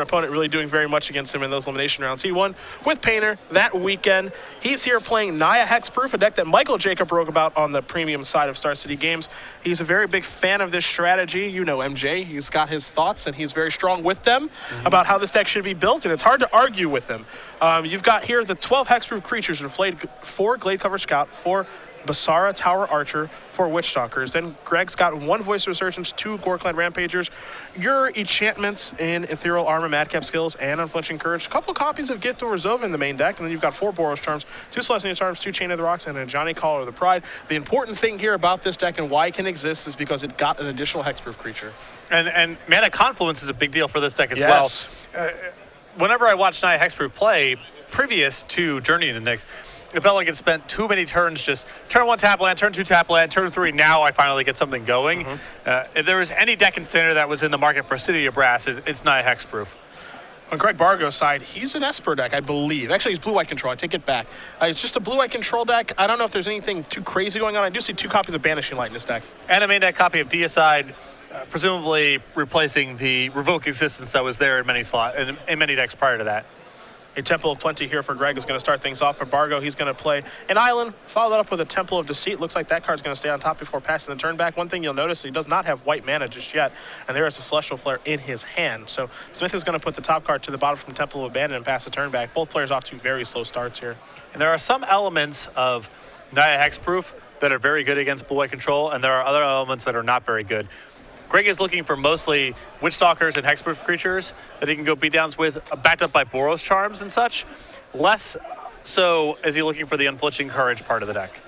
opponent really doing very much against him in those elimination rounds. He won with Painter that weekend. He's here playing Naya Hexproof, a deck that Michael Jacob wrote about on the premium side of Star City Games. He's a very big fan of this strategy. You know MJ. He's got his thoughts, and he's very strong with them about how this deck should be built, and it's hard to argue with him. You've got here the 12 Hexproof creatures inflated, 4 Glade Cover Scout, 4 Basara Tower Archer, 4 Witch Stalkers. Then Greg's got 1 Voice of Resurgence, 2 Goreclan Rampagers, your enchantments in Ethereal Armor, Madcap Skills, and Unflinching Courage. A couple copies of Gift or Rezova in the main deck, and then you've got 4 Boros Charms, 2 Celestial Charms, 2 Chain of the Rocks, and a Johnny Caller of the Pride. The important thing here about this deck and why it can exist is because it got an additional Hexproof creature. And Mana Confluence is a big deal for this deck as well. Whenever I watched Naya Hexproof play, previous to Journey into Nyx, it felt like it spent too many turns just turn 1 tap land, turn 2 tap land, turn 3, now I finally get something going. If there was any deck in Standard that was in the market for City of Brass, it's Naya Hexproof. On Greg Bargo's side, he's an Esper deck, I believe. Actually, he's Blue-White Control. I take it back. It's just a Blue-White Control deck. I don't know if there's anything too crazy going on. I do see 2 copies of Banishing Light in this deck. And a main deck copy of Deicide, presumably replacing the Revoke Existence that was there in many decks prior to that. A Temple of Plenty here for Greg is going to start things off. For Bargo, he's going to play an Island, follow that up with a Temple of Deceit. Looks like that card's going to stay on top before passing the turn back. One thing you'll notice, he does not have white mana just yet, and there is a Celestial Flare in his hand. So Smith is going to put the top card to the bottom from Temple of Abandon and pass the turn back. Both players off to very slow starts here. And there are some elements of Naya Hexproof that are very good against Blue-White Control, and there are other elements that are not very good. Greg is looking for mostly Witch Stalkers and Hexproof creatures that he can go beatdowns with, backed up by Boros Charms and such. Less so is he looking for the Unflinching Courage part of the deck.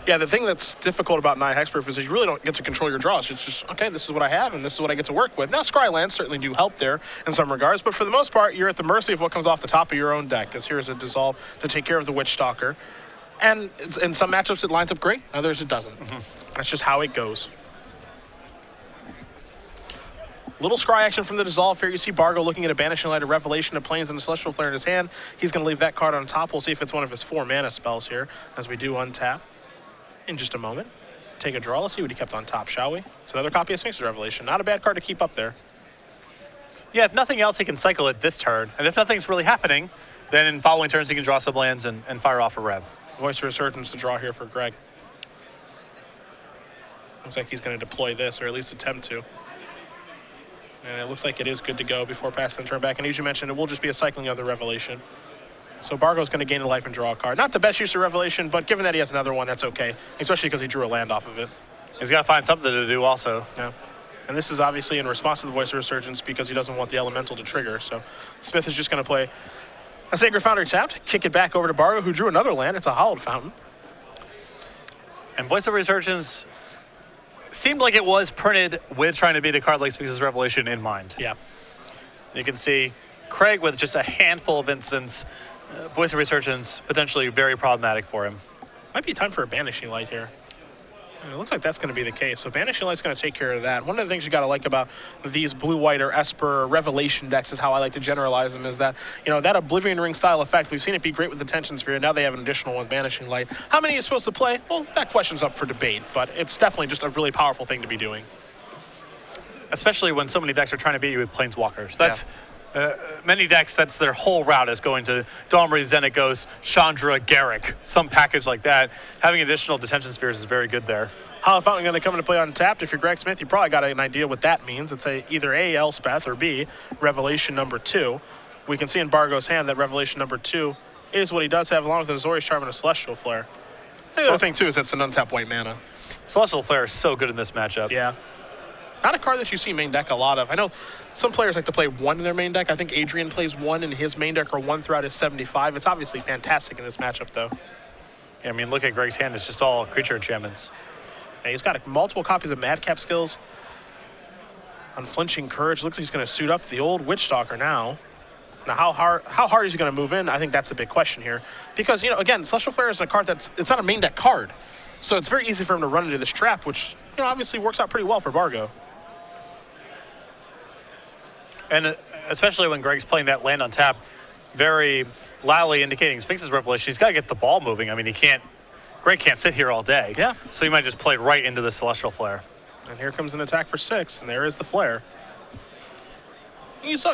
Yeah, the thing that's difficult about Naya Hexproof is that you really don't get to control your draws. It's just, okay, this is what I have, and this is what I get to work with. Now, Scrylands certainly do help there in some regards, but for the most part, you're at the mercy of what comes off the top of your own deck, because here's a Dissolve to take care of the Witch Stalker. And in some matchups, it lines up great. Others, it doesn't. That's just how it goes. Little scry action from the Dissolve here. You see Bargo looking at a Banishing Light, a Revelation of Plains, and a Celestial Flare in his hand. He's going to leave that card on top. We'll see if it's one of his 4 mana spells here, as we do untap in just a moment. Take a draw. Let's see what he kept on top, shall we? It's another copy of Sphinx's Revelation. Not a bad card to keep up there. Yeah, if nothing else, he can cycle it this turn. And if nothing's really happening, then in following turns, he can draw some lands and fire off a Rev. Voice of Resurgence to draw here for Greg. Looks like he's going to deploy this, or at least attempt to. And it looks like it is good to go before passing the turn back. And as you mentioned, it will just be a cycling of the Revelation. So Bargo's going to gain a life and draw a card. Not the best use of Revelation, but given that he has another one, that's okay. Especially because he drew a land off of it. He's got to find something to do also. Yeah. And this is obviously in response to the Voice of Resurgence because he doesn't want the Elemental to trigger. So Smith is just going to play a Sacred Foundry tapped, kick it back over to Bargo, who drew another land. It's a Hallowed Fountain. And Voice of Resurgence seemed like it was printed with trying to beat a card like Sphinx's Revelation in mind. Yeah. You can see Craig with just a handful of instants. Voice of Resurgence potentially very problematic for him. Might be time for a Banishing Light here. And it looks like that's going to be the case. So Banishing Light's going to take care of that. One of the things you got to like about these Blue-White or Esper Revelation decks is how I like to generalize them is that, you know, that Oblivion Ring style effect, we've seen it be great with the Tension Sphere. Now they have an additional one, Banishing Light. How many is supposed to play? Well, that question's up for debate, but it's definitely just a really powerful thing to be doing. Especially when so many decks are trying to beat you with Planeswalkers. That's many decks, that's their whole route is going to Domri, Xenagos, Chandra, Garruk, some package like that. Having additional Detention Spheres is very good there. Hallowed Fountain going to come into play untapped. If you're Greg Smith, you probably got an idea what that means. It's either A, Elspeth, or B, Revelation number 2. We can see in Bargo's hand that Revelation number 2 is what he does have, along with a Azorius Charm and a Celestial Flare. The other thing, too, is it's an untapped white mana. Celestial Flare is so good in this matchup. Yeah. Not a card that you see main deck a lot of. I know some players like to play 1 in their main deck. I think Adrian plays 1 in his main deck or 1 throughout his 75. It's obviously fantastic in this matchup, though. Yeah, I mean, look at Greg's hand. It's just all creature enchantments. Yeah, he's got multiple copies of Madcap Skills. Unflinching Courage. Looks like he's going to suit up the old Witch Stalker now. Now, how hard is he going to move in? I think that's the big question here. Because, you know, again, Celestial Flare is a card it's not a main deck card. So it's very easy for him to run into this trap, which, you know, obviously works out pretty well for Bargo. And especially when Greg's playing that land on tap, very loudly indicating Sphinx's Revelation, he's got to get the ball moving. I mean, Greg can't sit here all day. Yeah. So he might just play right into the Celestial Flare. And here comes an attack for 6, and there is the Flare. You saw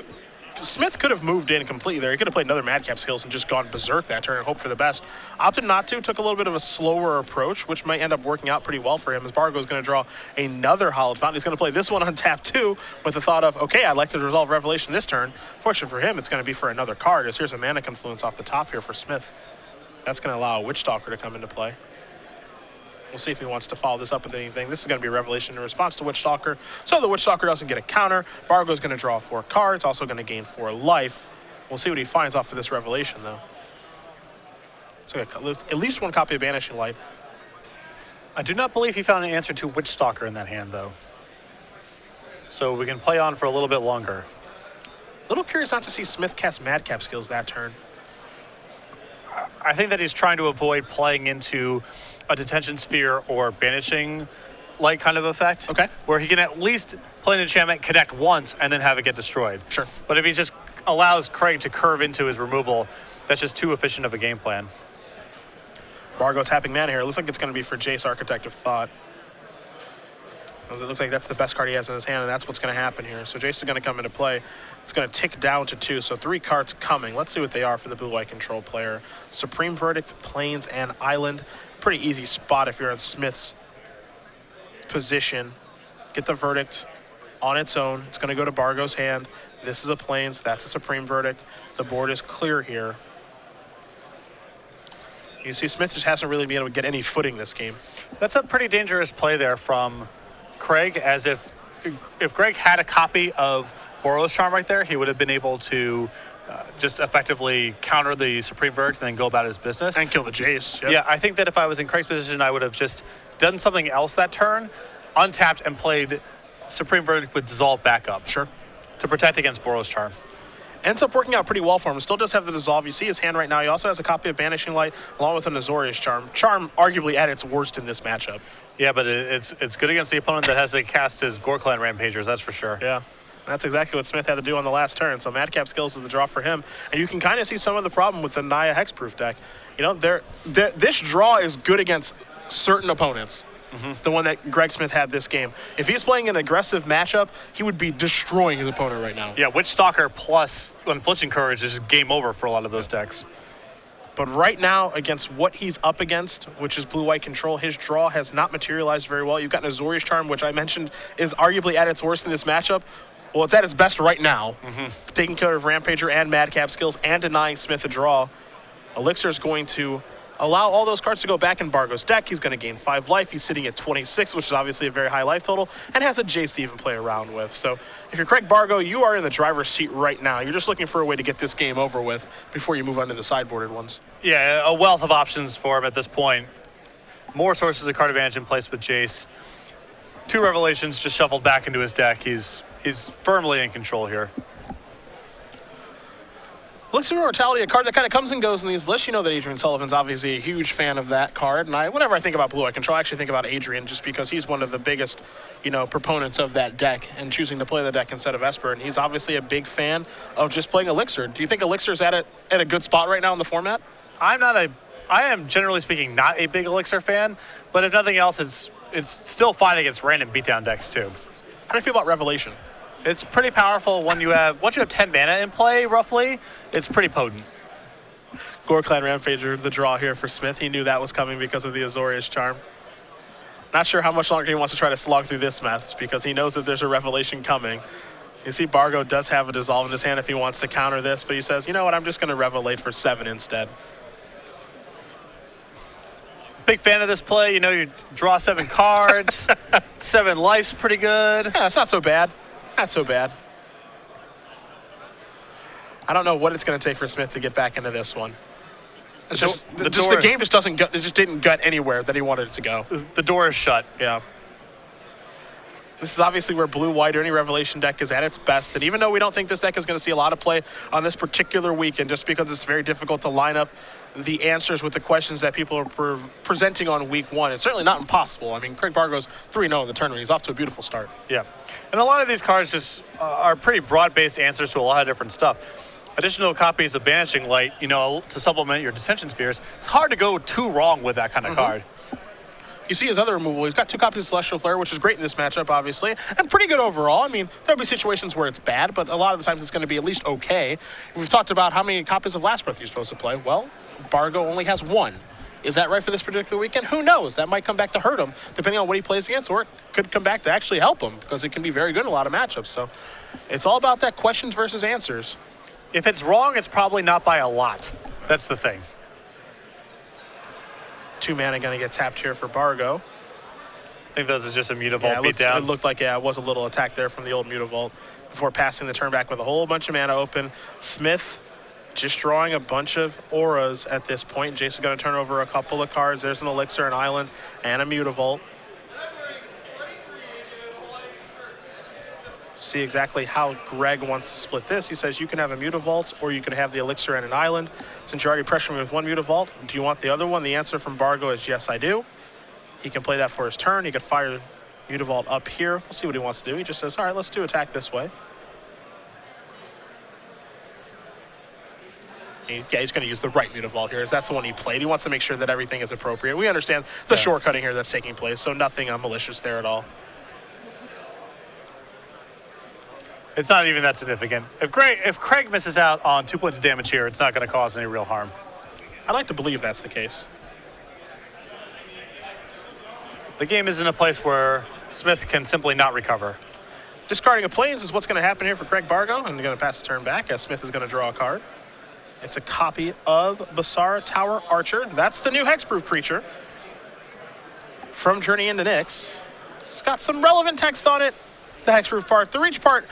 Smith could have moved in completely there. He could have played another Madcap Skills and just gone berserk that turn and hoped for the best. Opted not to, took a little bit of a slower approach, which might end up working out pretty well for him, as Bargo is going to draw another Hallowed Fountain. He's going to play this one on tap too, with the thought of, okay, I'd like to resolve Revelation this turn. Fortunately for him, it's going to be for another card, as here's a Mana Confluence off the top here for Smith. That's going to allow a Witch Stalker to come into play. We'll see if he wants to follow this up with anything. This is going to be a Revelation in response to Witch Stalker. So the Witch Stalker doesn't get a counter. Bargo's going to draw 4 cards, also going to gain 4 life. We'll see what he finds off of this Revelation, though. So at least 1 copy of Banishing Light. I do not believe he found an answer to Witch Stalker in that hand, though. So we can play on for a little bit longer. A little curious not to see Smith cast Madcap Skills that turn. I think that he's trying to avoid playing into a Detention Sphere or Banishing Light kind of effect. Okay. Where he can at least play an enchantment, connect once, and then have it get destroyed. Sure. But if he just allows Craig to curve into his removal, that's just too efficient of a game plan. Bargo tapping mana here. It looks like it's going to be for Jace, Architect of Thought. It looks like that's the best card he has in his hand, and that's what's going to happen here. So Jace is going to come into play. It's going to tick down to 2, so 3 cards coming. Let's see what they are for the blue-white control player. Supreme Verdict, Plains, and Island. Pretty easy spot if you're in Smith's position. Get the Verdict on its own. It's going to go to Bargo's hand. This is a Plains. That's a Supreme Verdict. The board is clear here. You see Smith just hasn't really been able to get any footing this game. That's a pretty dangerous play there from Craig, as if Greg had a copy of Boros Charm right there, he would have been able to just effectively counter the Supreme Verdict and then go about his business. And kill the Jace. Yep. Yeah, I think that if I was in Craig's position, I would have just done something else that turn, untapped and played Supreme Verdict with Dissolve backup. Sure. To protect against Boros Charm. Ends up working out pretty well for him. Still does have the Dissolve. You see his hand right now. He also has a copy of Banishing Light along with an Azorius Charm. Charm arguably at its worst in this matchup. Yeah, but it's good against the opponent that has to cast his Gore Clan Rampagers, that's for sure. Yeah. That's exactly what Smith had to do on the last turn. So Madcap Skills is the draw for him. And you can kind of see some of the problem with the Naya Hexproof deck. You know, this draw is good against certain opponents. The one that Greg Smith had this game. If he's playing an aggressive matchup, he would be destroying his opponent right now. Yeah, Witch Stalker plus Unflinching Courage is game over for a lot of those decks. But right now, against what he's up against, which is blue-white control, his draw has not materialized very well. You've got an Azorius Charm, which I mentioned is arguably at its worst in this matchup. Well, it's at its best right now, taking care of Rampager and Madcap Skills and denying Smith a draw. Elixir is going to allow all those cards to go back in Bargo's deck. He's going to gain 5 life. He's sitting at 26, which is obviously a very high life total, and has a Jace to even play around with. So if you're Craig Bargo, you are in the driver's seat right now. You're just looking for a way to get this game over with before you move on to the sideboarded ones. Yeah, a wealth of options for him at this point. More sources of card advantage in place with Jace. 2 Revelations just shuffled back into his deck. He's firmly in control here. Elixir of Immortality, a card that kind of comes and goes in these lists. You know that Adrian Sullivan's obviously a huge fan of that card. And whenever I think about blue-white control, I actually think about Adrian just because he's one of the biggest, proponents of that deck and choosing to play the deck instead of Esper. And he's obviously a big fan of just playing Elixir. Do you think Elixir's at a good spot right now in the format? I am generally speaking not a big Elixir fan, but if nothing else, it's still fine against random beatdown decks too. How do you feel about Revelation? It's pretty powerful once you have 10 mana in play, roughly. It's pretty potent. Gore Clan Rampager, the draw here for Smith. He knew that was coming because of the Azorius Charm. Not sure how much longer he wants to try to slog through this mess because he knows that there's a Revelation coming. You see Bargo does have a Dissolve in his hand if he wants to counter this, but he says, you know what, I'm just going to Revelate for 7 instead. Big fan of this play. You draw 7 cards. 7 life's pretty good. Yeah, it's not so bad. Not so bad. I don't know what it's going to take for Smith to get back into this one. It's the game just doesn't gut. It just didn't gut anywhere that he wanted it to go. The door is shut. Yeah. This is obviously where blue-white or any Revelation deck is at its best. And even though we don't think this deck is going to see a lot of play on this particular weekend, just because it's very difficult to line up the answers with the questions that people are presenting on week 1, it's certainly not impossible. I mean, Craig Bargo's 3-0 in the tournament. He's off to a beautiful start. Yeah. And a lot of these cards just are pretty broad-based answers to a lot of different stuff. Additional copies of Banishing Light, to supplement your Detention Spheres. It's hard to go too wrong with that kind of card. You see his other removal. He's got 2 copies of Celestial Flare, which is great in this matchup, obviously, and pretty good overall. I mean, there'll be situations where it's bad, but a lot of the times it's going to be at least okay. We've talked about how many copies of Last Breath you're supposed to play. Well, Bargo only has 1. Is that right for this particular weekend? Who knows? That might come back to hurt him, depending on what he plays against, or it could come back to actually help him, because it can be very good in a lot of matchups. So it's all about that questions versus answers. If it's wrong, it's probably not by a lot. That's the thing. 2 mana going to get tapped here for Bargo. I think those is just a Mutavault beat Yeah, down. it looked like, it was a little attack there from the old Mutavault before passing the turn back with a whole bunch of mana open. Smith just drawing a bunch of auras at this point. Jason's going to turn over a couple of cards. There's an Elixir, an Island, and a Mutavault. See exactly how Greg wants to split this. He says you can have a Mutavault or you can have the Elixir and an Island. Since you're already pressuring me with 1 Mutavault, do you want the other one? The answer from Bargo is yes, I do. He can play that for his turn. He can fire Mutavault up here. We'll see what he wants to do. He just says, all right, let's do attack this way. He's going to use the right Mutavault here. That's the one he played. He wants to make sure that everything is appropriate. We understand the shortcutting here that's taking place, so nothing malicious there at all. It's not even that significant. If Craig misses out on 2 points of damage here, it's not going to cause any real harm. I'd like to believe that's the case. The game is in a place where Smith can simply not recover. Discarding a Plains is what's going to happen here for Craig Bargo. I'm going to pass the turn back as Smith is going to draw a card. It's a copy of Basara Tower Archer. That's the new hexproof creature from Journey into Nyx. It's got some relevant text on it. The hexproof part, the reach part,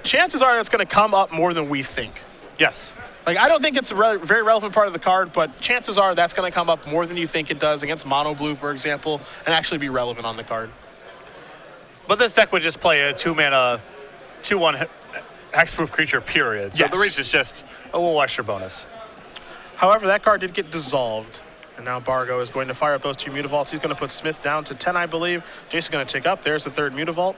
chances are it's going to come up more than we think. Yes. Like, I don't think it's a very relevant part of the card, but chances are that's going to come up more than you think it does against Mono Blue, for example, and actually be relevant on the card. But this deck would just play a 2-mana, 2/1 hexproof creature, period. So yes. The reach is just a little extra bonus. However, that card did get dissolved. And now Bargo is going to fire up those 2 Mutavaults. He's going to put Smith down to 10, I believe. Jason's going to tick up. There's the 3rd Mutavault.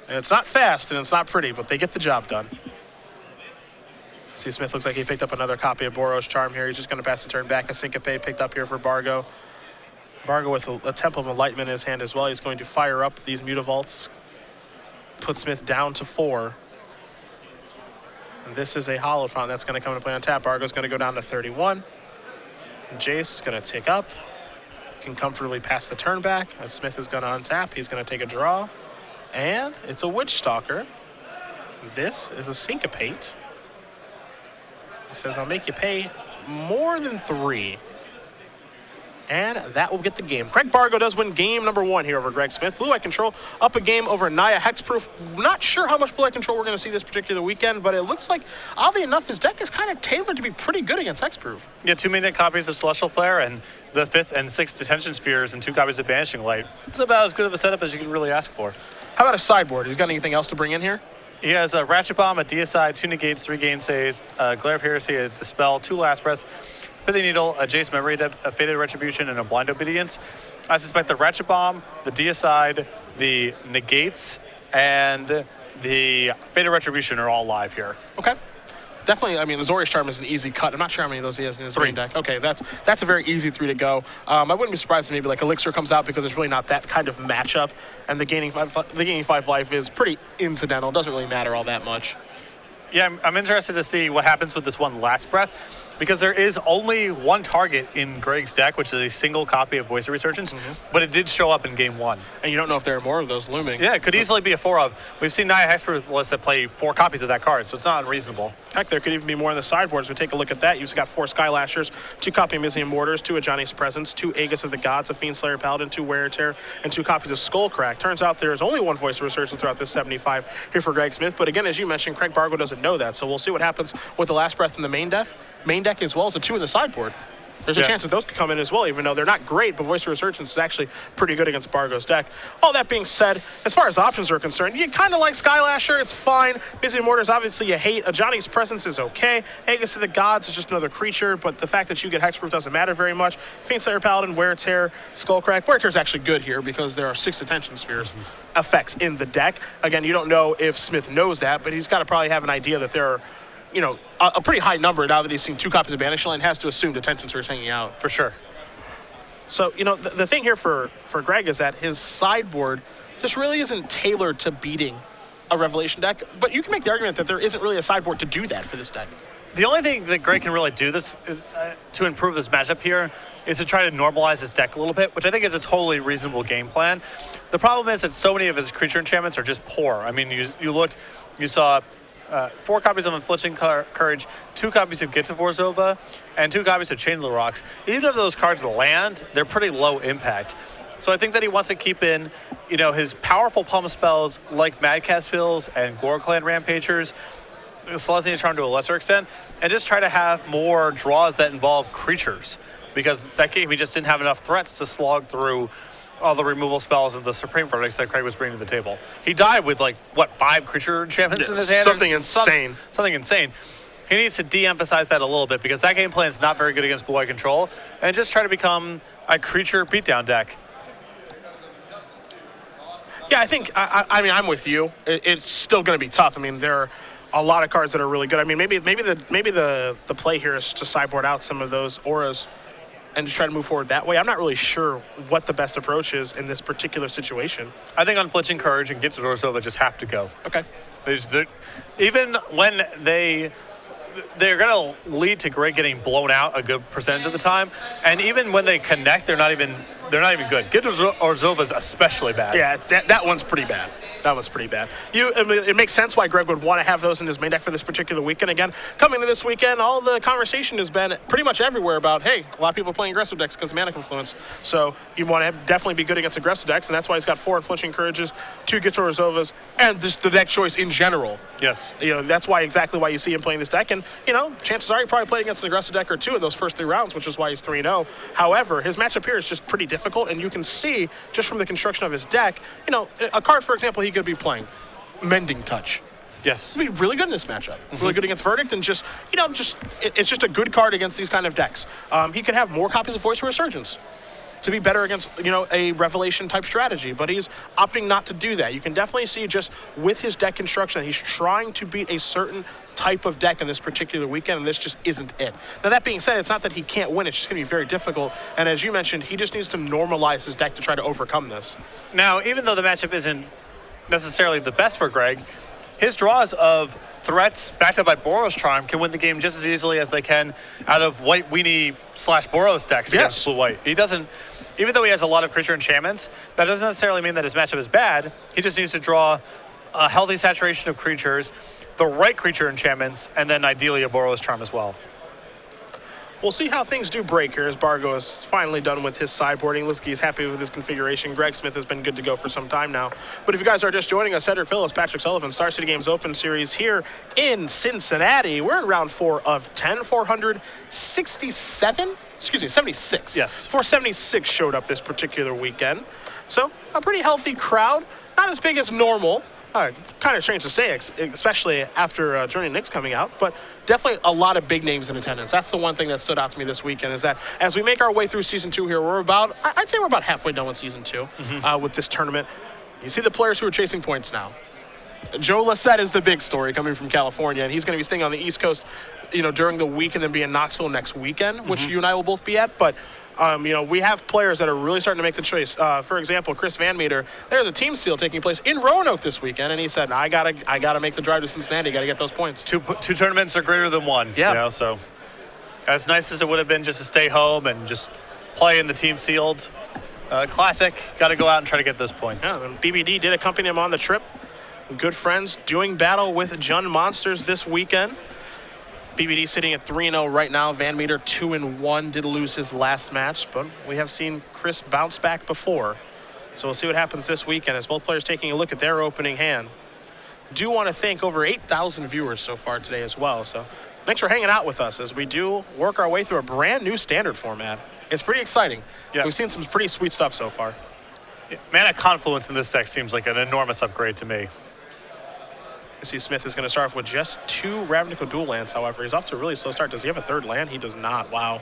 And it's not fast and it's not pretty, but they get the job done. See, Smith looks like he picked up another copy of Boros Charm here. He's just going to pass the turn back. A Syncope picked up here for Bargo. Bargo with a Temple of Enlightenment in his hand as well. He's going to fire up these Mutavaults. Put Smith down to 4. And this is a Hollow Fountain that's going to come into play on tap. Bargo's going to go down to 31. And Jace is going to tick up. Can comfortably pass the turn back. As Smith is going to untap. He's going to take a draw. And it's a Witch Stalker. This is a Syncopate. He says, I'll make you pay more than 3. And that will get the game. Craig Bargo does win game number 1 here over Greg Smith. Blue Eye Control up a game over Naya Hexproof. Not sure how much Blue Eye Control we're going to see this particular weekend, but it looks like, oddly enough, his deck is kind of tailored to be pretty good against Hexproof. Yeah, 2-minute copies of Celestial Flare and the 5th and 6th Detention Spheres and 2 copies of Banishing Light. It's about as good of a setup as you can really ask for. How about a sideboard? He's got anything else to bring in here? He has a Ratchet Bomb, a Deicide, 2 Negates, 3 Gainsays, a Glare of Heresy, a Dispel, 2 Last Breaths, Pithy Needle, a Jace Memory Adept, a Fated Retribution, and a Blind Obedience. I suspect the Ratchet Bomb, the Deicide, the Negates, and the Fated Retribution are all live here. Okay. Definitely, I mean, Azorius Charm is an easy cut. I'm not sure how many of those he has in his main deck. Okay, that's a very easy 3 to go. I wouldn't be surprised if maybe like Elixir comes out because it's really not that kind of matchup, and the gaining 5 life is pretty incidental. Doesn't really matter all that much. Yeah, I'm interested to see what happens with this one Last Breath, because there is only 1 target in Greg's deck, which is a single copy of Voice of Resurgence, but it did show up in game 1. And you don't know if there are more of those looming. Yeah, it could easily be a 4 of. We've seen Naya Hexproof lists that play 4 copies of that card, so it's not unreasonable. Heck, there could even be more in the sideboards. We take a look at that. You've got 4 Skylashers, 2 copy of Mizium Mortars, 2 Ajani's Presence, 2 Aegis of the Gods, a Fiend Slayer Paladin, 2 Wear and Tear, and 2 copies of Skullcrack. Turns out there's only 1 Voice of Resurgence throughout this 75 here for Greg Smith, but again, as you mentioned, Craig Bargo doesn't know that, so we'll see what happens with the Last Breath in the main deck as well as the 2 in the sideboard. There's a chance that those could come in as well, even though they're not great, but Voice of Resurgence is actually pretty good against Bargo's deck. All that being said, as far as options are concerned, you kind of like Skylasher, it's fine. Mizium Mortars, obviously you hate. Ajani's Presence is okay. Aegis of the Gods is just another creature, but the fact that you get Hexproof doesn't matter very much. Fiend Slayer Paladin, Wear Tear, Skullcrack. Wear Tear is actually good here because there are 6 Attention Spheres effects in the deck. Again, you don't know if Smith knows that, but he's got to probably have an idea that there are, you know, a pretty high number now that he's seen 2 copies of Banishing Light and has to assume Detention Spheres hanging out. For sure. So, the thing here for Greg is that his sideboard just really isn't tailored to beating a Revelation deck, but you can make the argument that there isn't really a sideboard to do that for this deck. The only thing that Greg can really do this is, to improve this matchup here is to try to normalize his deck a little bit, which I think is a totally reasonable game plan. The problem is that so many of his creature enchantments are just poor. I mean, you saw 4 copies of Infliction Courage, 2 copies of Gift of Orzhova, and 2 copies of Chain of the Rocks. Even if those cards land, they're pretty low impact. So I think that he wants to keep in, his powerful pump spells like Madcap Spills and Gorclan Rampagers, Selesnya Charm to a lesser extent, and just try to have more draws that involve creatures. Because that game, he just didn't have enough threats to slog through all the removal spells and the Supreme Verdicts that Craig was bringing to the table. He died with, 5 creature enchantments in his hand? Something insane. Something insane. He needs to de-emphasize that a little bit because that game plan is not very good against blue-white control, and just try to become a creature beatdown deck. Yeah, I think, I'm with you. It's still going to be tough. I mean, there are a lot of cards that are really good. I mean, maybe the play here is to sideboard out some of those auras and just try to move forward that way. I'm not really sure what the best approach is in this particular situation. I think Unflinching Courage and Gift of Orzhova just have to go. Okay. Even when they're going to lead to Greg getting blown out a good percentage of the time, and even when they connect, they're not even good. Gift of Orzhova is especially bad. Yeah, that one's pretty bad. That was pretty bad. It makes sense why Greg would want to have those in his main deck for this particular weekend. Again, coming to this weekend, all the conversation has been pretty much everywhere about, hey, a lot of people are playing aggressive decks because of Mana Confluence. So you want to definitely be good against aggressive decks, and that's why he's got 4 Infliction Courages, 2 Gift of Orzhovas, and just the deck choice in general. Yes. That's exactly why you see him playing this deck. And, chances are he probably played against an aggressive deck or 2 in those first 3 rounds, which is why he's 3-0. However, his matchup here is just pretty difficult, and you can see just from the construction of his deck, a card, for example, he could be playing Mending Touch. Yes. It'd be really good in this matchup. Really good against Verdict, and it's just a good card against these kind of decks. He could have more copies of Voice of Resurgence to be better against, a Revelation type strategy, but he's opting not to do that. You can definitely see just with his deck construction that he's trying to beat a certain type of deck in this particular weekend, and this just isn't it. Now, that being said, it's not that he can't win, it's just going to be very difficult, and as you mentioned, he just needs to normalize his deck to try to overcome this. Now, even though the matchup isn't necessarily the best for Greg, his draws of threats backed up by Boros Charm can win the game just as easily as they can out of White Weenie / Boros decks against blue-white. He doesn't, even though he has a lot of creature enchantments, that doesn't necessarily mean that his matchup is bad. He just needs to draw a healthy saturation of creatures, the right creature enchantments, and then ideally a Boros Charm as well. We'll see how things do break here as Bargo is finally done with his sideboarding. Linsky is happy with his configuration. Greg Smith has been good to go for some time now. But if you guys are just joining us, Cedric Phillips, Patrick Sullivan, Star City Games Open Series here in Cincinnati. We're in round 4 of 10, 467? Excuse me, 76. Yes. 476 showed up this particular weekend. So a pretty healthy crowd. Not as big as normal. Kind of strange to say, especially after Journey Nick's coming out, but definitely a lot of big names in attendance. That's the one thing that stood out to me this weekend, is that as we make our way through Season 2 here, I'd say we're about halfway done with Season 2 with this tournament. You see the players who are chasing points now. Joe Lissette is the big story coming from California, and he's going to be staying on the East Coast, during the week and then be in Knoxville next weekend, which you and I will both be at, but we have players that are really starting to make the choice. For example, Chris Van Meter, there's a team steal taking place in Roanoke this weekend, and he said, I gotta make the drive to Cincinnati, gotta get those points. Two tournaments are greater than one. Yeah. So as nice as it would have been just to stay home and just play in the team sealed classic, gotta go out and try to get those points. Yeah, and BBD did accompany him on the trip. Good friends doing battle with Jun Monsters this weekend. BBD sitting at 3-0 right now. Van Meter 2-1, did lose his last match, but we have seen Chris bounce back before. So we'll see what happens this weekend as both players taking a look at their opening hand. Do want to thank over 8,000 viewers so far today as well. So thanks for hanging out with us as we do work our way through a brand new standard format. It's pretty exciting. Yeah. We've seen some pretty sweet stuff so far. Mana Confluence in this deck seems like an enormous upgrade to me. I see Smith is going to start off with just 2 Ravnica dual lands, however. He's off to a really slow start. Does he have a 3rd land? He does not. Wow.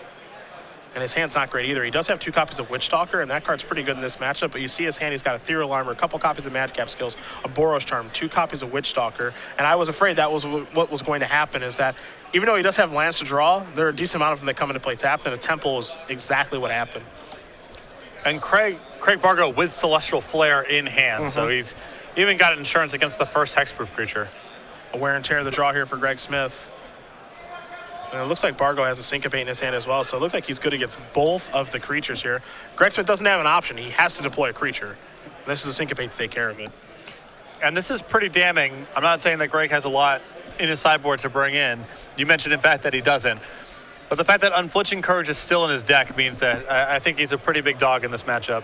And his hand's not great either. He does have 2 copies of Witchstalker, and that card's pretty good in this matchup. But you see his hand, he's got a Ethereal Armor, a couple copies of Madcap Skills, a Boros Charm, 2 copies of Witchstalker. And I was afraid that was what was going to happen, is that even though he does have lands to draw, there are a decent amount of them that come into play tapped, and a Temple is exactly what happened. And Craig Bargo with Celestial Flare in hand, so he's even got insurance against the first hexproof creature. A wear and tear of the draw here for Greg Smith. And it looks like Bargo has a Syncopate in his hand as well, so it looks like he's good against both of the creatures here. Greg Smith doesn't have an option. He has to deploy a creature. This is a Syncopate to take care of it. And this is pretty damning. I'm not saying that Greg has a lot in his sideboard to bring in. You mentioned, in fact, that he doesn't. But the fact that Unflinching Courage is still in his deck means that I think he's a pretty big dog in this matchup.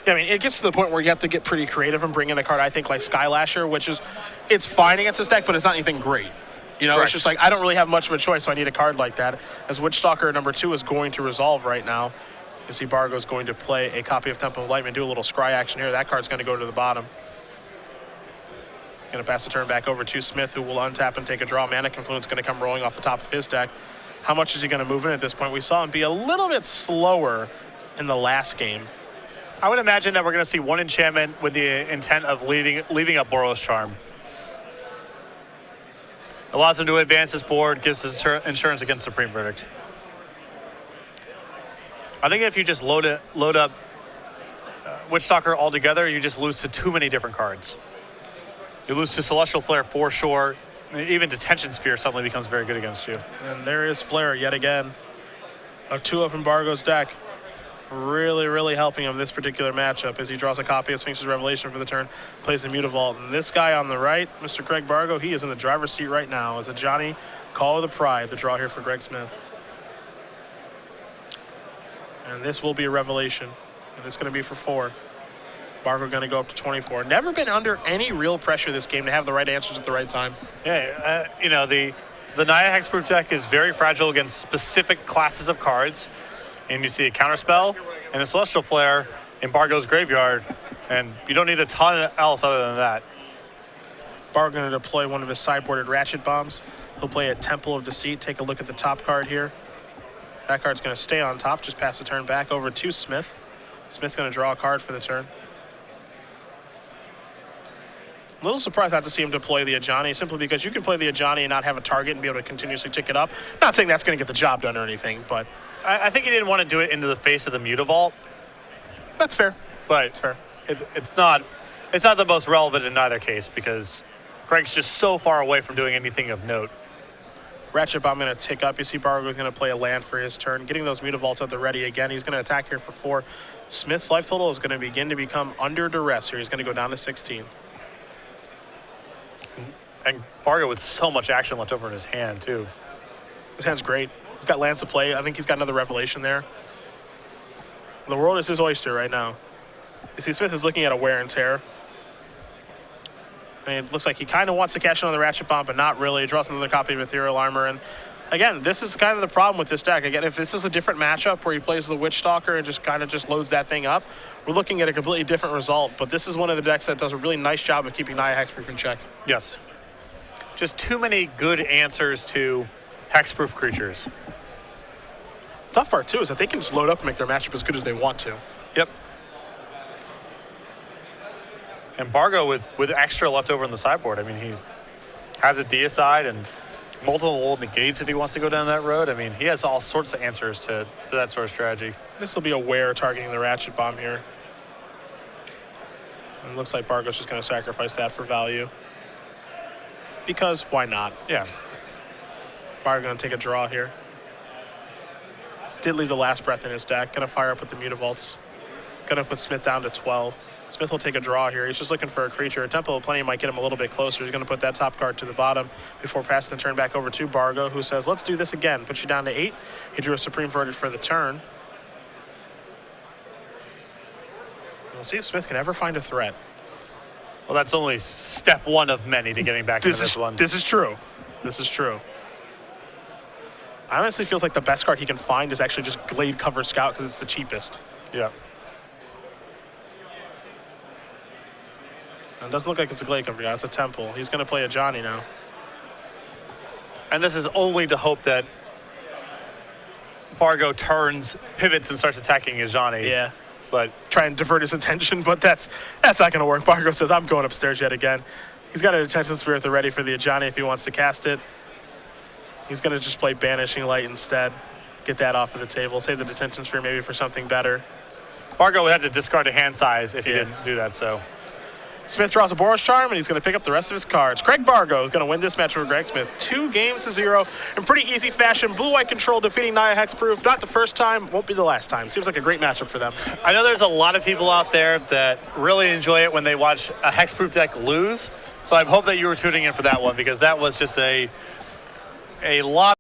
Yeah, I mean, it gets to the point where you have to get pretty creative and bring in a card, I think, like Skylasher, which is, it's fine against this deck, but it's not anything great. You know, Correct. It's just like, I don't really have much of a choice, so I need a card like that. As Witchstalker number 2 is going to resolve right now. You see Bargo's going to play a copy of Temple of Lightning, do a little scry action here. That card's going to go to the bottom. Going to pass the turn back over to Smith, who will untap and take a draw. Mana Confluence going to come rolling off the top of his deck. How much is he going to move in at this point? We saw him be a little bit slower in the last game. I would imagine that we're going to see one enchantment with the intent of leaving up Boros Charm. Allows him to advance his board, gives his insurance against Supreme Verdict. I think if you just load up Witchstalker altogether, you just lose to too many different cards. You lose to Celestial Flare for sure. Even Detention Sphere suddenly becomes very good against you. And there is Flare yet again. A 2-up in Bargo's deck. Really, really helping him this particular matchup as he draws a copy of Sphinx's Revelation for the turn, plays the Mutavault. And this guy on the right, Mr. Craig Bargo, he is in the driver's seat right now as a Johnny Call of the Pride, the draw here for Greg Smith. And this will be a Revelation, and it's going to be for 4. Bargo going to go up to 24. Never been under any real pressure this game to have the right answers at the right time. Yeah, you know, the Naya Hexproof deck is very fragile against specific classes of cards. And you see a Counterspell and a Celestial Flare in Bargo's graveyard, and you don't need a ton else other than that. Bargo going to deploy one of his sideboarded Ratchet Bombs. He'll play a Temple of Deceit. Take a look at the top card here. That card's going to stay on top. Just pass the turn back over to Smith. Smith's going to draw a card for the turn. A little surprised not to see him deploy the Ajani, simply because you can play the Ajani and not have a target and be able to continuously tick it up. Not saying that's going to get the job done or anything, but I think he didn't want to do it into the face of the Mutavault. that's fair. But It's fair. it's not the most relevant in either case because Greg's just so far away from doing anything of note. Ratchet Bomb going to tick up. You see Bargo's going to play a land for his turn. Getting those Mutavaults at the ready again. He's going to attack here for 4. Smith's life total is going to begin to become under duress here. He's going to go down to 16. And Bargo with so much action left over in his hand, too. His hand's great. He's got lands to play. I think he's got another Revelation there. The world is his oyster right now. You see Smith is looking at a wear and tear. I mean, it looks like he kind of wants to cash in on the Ratchet Bomb, but not really. He draws another copy of Ethereal Armor. And again, this is kind of the problem with this deck. Again, if this is a different matchup where he plays the Witchstalker and just kind of loads that thing up, we're looking at a completely different result. But this is one of the decks that does a really nice job of keeping Naya Hexproof in check. Yes. Just too many good answers to hexproof creatures. Tough part, too, is that they can just load up and make their matchup as good as they want to. Yep. And Bargo with extra left over in the sideboard. I mean, he has a Deicide and multiple negates if he wants to go down that road. I mean, he has all sorts of answers to that sort of strategy. This will be a wear targeting the Ratchet Bomb here. And it looks like Bargo's just going to sacrifice that for value. Because why not? Yeah. Bargo going to take a draw here. Did leave the Last Breath in his deck. Going to fire up with the Mutavaults. Going to put Smith down to 12. Smith will take a draw here. He's just looking for a creature. A Temple of Plenty might get him a little bit closer. He's going to put that top card to the bottom before passing the turn back over to Bargo, who says, let's do this again. Put you down to 8. He drew a Supreme Verdict for the turn. We'll see if Smith can ever find a threat. Well, that's only step 1 of many to getting back into this one. This is true. This is true. I honestly feels like the best card he can find is actually just Glade Cover Scout because it's the cheapest. Yeah. It doesn't look like it's a Glade Cover Scout. It's a Temple. He's going to play a Johnny now. And this is only to hope that Bargo turns, pivots, and starts attacking Ajani. Yeah. But Try and divert his attention, but that's not going to work. Bargo says, I'm going upstairs yet again. He's got a Detention Sphere at the ready for the Ajani if he wants to cast it. He's going to just play Banishing Light instead. Get that off of the table. Save the Detention Sphere maybe for something better. Bargo would have to discard a hand size if he didn't do that. So Smith draws a Boros Charm, and he's going to pick up the rest of his cards. Craig Bargo is going to win this match over Greg Smith. 2-0 in pretty easy fashion. Blue-white control defeating Naya Hexproof. Not the first time, won't be the last time. Seems like a great matchup for them. I know there's a lot of people out there that really enjoy it when they watch a Hexproof deck lose. So I hope that you were tuning in for that one, because that was just a lot.